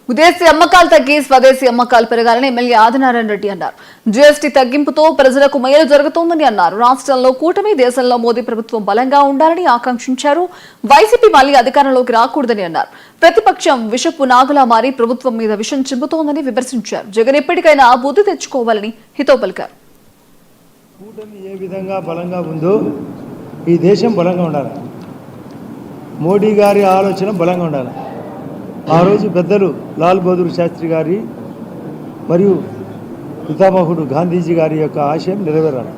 విదేశీ అమ్మకాలు తగ్గి స్వదేశీ అమ్మకాలు పెరగాలని ఎమ్మెల్యే ఆదినారాయణ రెడ్డి అన్నారు. జీఎస్టీ తగ్గింపుతో ప్రజలకు మేలు జరుగుతోందని అన్నారు. రాష్ట్రంలో కూటమి, దేశంలో మోదీ ప్రభుత్వం బలంగా ఉండాలని ఆకాంక్షించారు. వైసీపీ మళ్లీ అధికారంలోకి రాకూడదని అన్నారు. ప్రతిపక్షం విషపు నాగులా మారి ప్రభుత్వం మీద విషం చిమ్ముతోందని విమర్శించారు. జగన్ ఎప్పటికైనా బుద్ధి తెచ్చుకోవాలని హితవు పలికారు. కూటమి ఏ విధంగా బలంగా ఉందో ఈ దేశం బలంగా ఉండాలి. మోడీ గారి ఆలోచన బలంగా ఉండాలి. ఆ రోజు పెద్దలు లాల్ బహదూర్ శాస్త్రి గారి మరియు పితామహుడు గాంధీజీ గారి యొక్క ఆశయం నెరవేరాలి.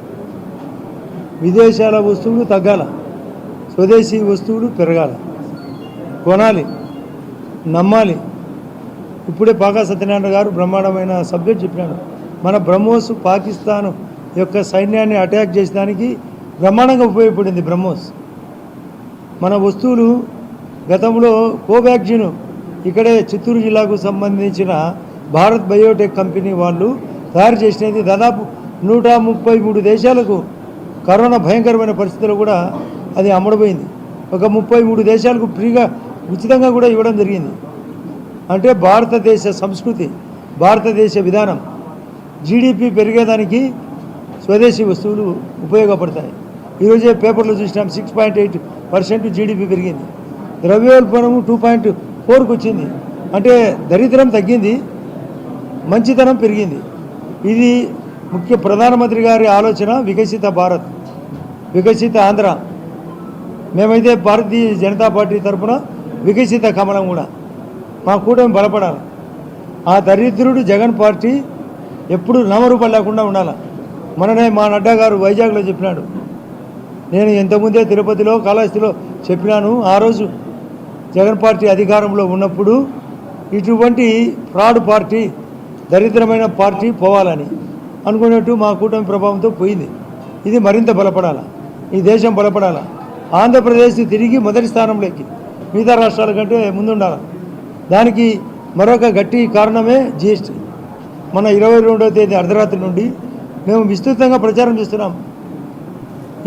విదేశాల వస్తువులు తగ్గాల, స్వదేశీ వస్తువులు పెరగాలి, కొనాలి, నమ్మాలి. ఇప్పుడే పాకా సత్యనారాయణ గారు బ్రహ్మాండమైన సబ్జెక్ట్ చెప్పినాడు. మన బ్రహ్మోస్ పాకిస్తాన్ యొక్క సైన్యాన్ని అటాక్ చేసడానికి బ్రహ్మాండంగా ఉపయోగపడింది బ్రహ్మోస్. మన వస్తువులు గతంలో కోవాక్సిన్ ఇక్కడే చిత్తూరు జిల్లాకు సంబంధించిన భారత్ బయోటెక్ కంపెనీ వాళ్ళు తయారు చేసినది దాదాపు 133 దేశాలకు కరోనా భయంకరమైన పరిస్థితుల్లో కూడా అది అమ్ముడుపోయింది. ఒక 33 దేశాలకు ఫ్రీగా ఉచితంగా కూడా ఇవ్వడం జరిగింది. అంటే భారతదేశ సంస్కృతి, భారతదేశ విధానం, జీడిపి పెరిగేదానికి స్వదేశీ వస్తువులు ఉపయోగపడతాయి. ఈరోజే పేపర్లో చూసినాం 6.8% జీడిపి పెరిగింది. ద్రవ్యోల్బణము 2.4కు వచ్చింది. అంటే దరిద్రం తగ్గింది, మంచితనం పెరిగింది. ఇది ముఖ్య ప్రధానమంత్రి గారి ఆలోచన. వికసిత భారత్, వికసిత ఆంధ్ర. మేమైతే భారతీయ జనతా పార్టీ తరఫున వికసిత కమలం కూడా మా కూటమి బలపడాలి. ఆ దరిద్రుడు జగన్ పార్టీ ఎప్పుడు నామరూపాలు లేకుండా ఉండాలి. మననే మా నడ్డా గారు వైజాగ్లో చెప్పినాడు. నేను ఇంతకుముందే తిరుపతిలో, కాళహస్తిలో చెప్పినాను. ఆ రోజు జగన్ పార్టీ అధికారంలో ఉన్నప్పుడు ఇటువంటి ఫ్రాడ్ పార్టీ, దరిద్రమైన పార్టీ పోవాలని అనుకున్నట్టు మా కూటమి ప్రభావంతో పోయింది. ఇది మరింత బలపడాలి, ఈ దేశం బలపడాలి. ఆంధ్రప్రదేశ్ తిరిగి మొదటి స్థానంలోకి మిగతా రాష్ట్రాల కంటే ముందుండాలి. దానికి మరొక గట్టి కారణమే జిఎస్టీ. మన 22వ తేదీ అర్ధరాత్రి నుండి మేము విస్తృతంగా ప్రచారం చేస్తున్నాం.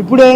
ఇప్పుడే